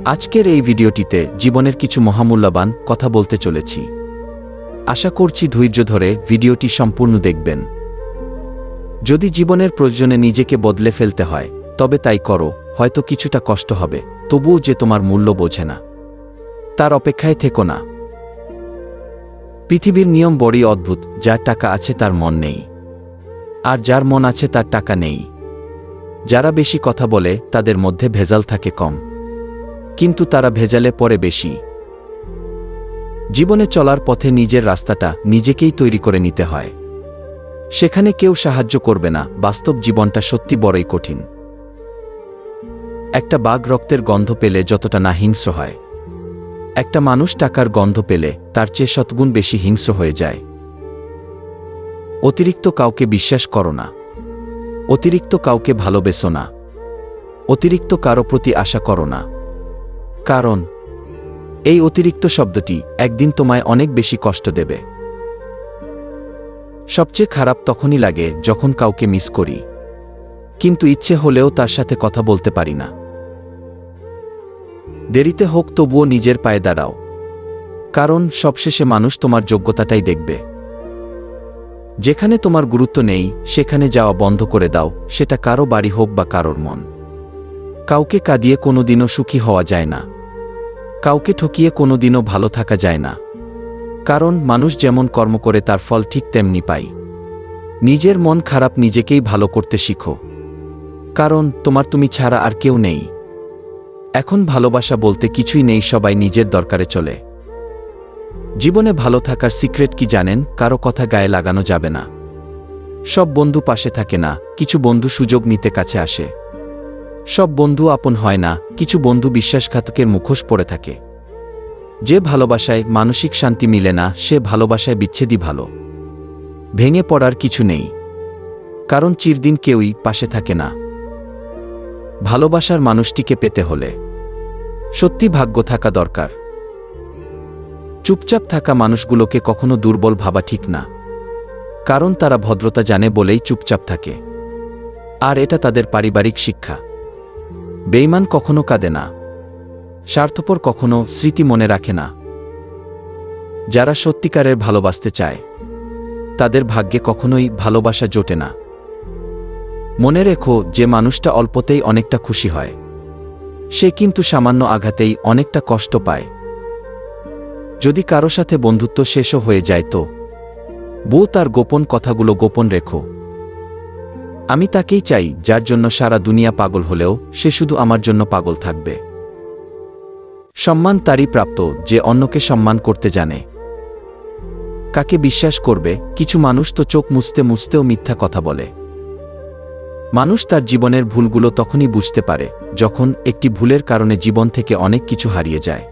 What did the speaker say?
আজকের এই ভিডিওটিতে জীবনের কিছু মহামূল্যবান কথা বলতে চলেছি। আশা করছি ধৈর্য ধরে ভিডিওটি সম্পূর্ণ দেখবেন। যদি জীবনের প্রয়োজনে নিজেকে বদলে ফেলতে হয় তবে তাই করো, হয়তো কিছুটা কষ্ট হবে, তবুও যে তোমার মূল্য বোঝে না তার অপেক্ষায় থেকো না। পৃথিবীর নিয়ম বড়ই অদ্ভুত, যার টাকা আছে তার মন নেই, আর যার মন আছে তার টাকা নেই। যারা বেশি কথা বলে তাদের মধ্যে ভেজাল থাকে কম, কিন্তু তারা ভেজালে পড়ে বেশি। জীবনে চলার পথে নিজের রাস্তাটা নিজেকেই তৈরি করে নিতে হয়। সেখানে কেউ সাহায্য করবে না। বাস্তব জীবনটা সত্যি বড়ই কঠিন। একটা বাঘ রক্তের গন্ধ পেলে যতটা না হিংস্র হয়, একটা মানুষ টাকার গন্ধ পেলে তার চেয়ে শতগুণ বেশি হিংস্র হয়ে যায়। অতিরিক্ত কাউকে বিশ্বাস করো না, অতিরিক্ত কাউকে ভালোবেসো না, অতিরিক্ত কারো প্রতি আশা করো না, কারণ এই অতিরিক্ত শব্দটি একদিন তোমায় অনেক বেশি কষ্ট দেবে। সবচেয়ে খারাপ তখনই লাগে যখন কাউকে মিস করি, কিন্তু ইচ্ছে হলেও তার সাথে কথা বলতে পারি না। দেরিতে হোক তবুও নিজের পায়ে দাঁড়াও, কারণ সবশেষে মানুষ তোমার যোগ্যতাটাই দেখবে। যেখানে তোমার গুরুত্ব নেই সেখানে যাওয়া বন্ধ করে দাও, সেটা কারো বাড়ি হোক বা কারোর মন। কাউকে কাঁদিয়ে কোনোদিনও সুখী হওয়া যায় না, কাউকে ঠকিয়ে কোনোদিনও ভালো থাকা যায় না, কারণ মানুষ যেমন কর্ম করে তার ফল ঠিক তেমনি পায়। নিজের মন খারাপ নিজেকেই ভালো করতে শিখো, কারণ তুমি ছাড়া আর কেউ নেই। এখন ভালোবাসা বলতে কিছুই নেই, সবাই নিজের দরকারে চলে। জীবনে ভালো থাকার সিক্রেট কি জানেন? কারো কথা গায়ে লাগানো যাবে না। সব বন্ধু পাশে থাকে না, কিছু বন্ধু সুযোগ নিতে কাছে আসে। সব বন্ধু আপন হয় না, কিছু বন্ধু বিশ্বাসঘাতকের মুখোশ পরে থাকে। যে ভালোবাসায় মানসিক শান্তি মিলে না সে ভালোবাসায় বিচ্ছেদই ভালো। ভেঙে পড়ার কিছু নেই, কারণ চিরদিন কেউই পাশে থাকে না। ভালোবাসার মানুষটিকে পেতে হলে সত্যি ভাগ্য থাকা দরকার। চুপচাপ থাকা মানুষগুলোকে কখনো দুর্বল ভাবা ঠিক না, কারণ তারা ভদ্রতা জানে বলেই চুপচাপ থাকে, আর এটা তাদের পারিবারিক শিক্ষা। বেঈমান কখনো কাঁদে না, স্বার্থপর কখনো স্মৃতি মনে রাখে না। যারা সত্যিকারের ভালোবাসতে চায় তাদের ভাগ্যে কখনোই ভালোবাসা জোটে না। মনে রেখো, যে মানুষটা অল্পতেই অনেকটা খুশি হয় সে কিন্তু সামান্য আঘাতেই অনেকটা কষ্ট পায়। যদি কারো সাথে বন্ধুত্ব শেষও হয়ে যায় তো তার গোপন কথাগুলো গোপন রেখো। আমি তাকেই চাই যার জন্য সারা দুনিয়া পাগল হলেও সে শুধু আমার জন্য পাগল থাকবে। সম্মান তারই প্রাপ্ত যে অন্যকে সম্মান করতে জানে। কাকে বিশ্বাস করবে? কিছু মানুষ তো চোখ মুছতে মুছতেও মিথ্যা কথা বলে। মানুষ তার জীবনের ভুলগুলো তখনই বুঝতে পারে যখন একটি ভুলের কারণে জীবন থেকে অনেক কিছু হারিয়ে যায়।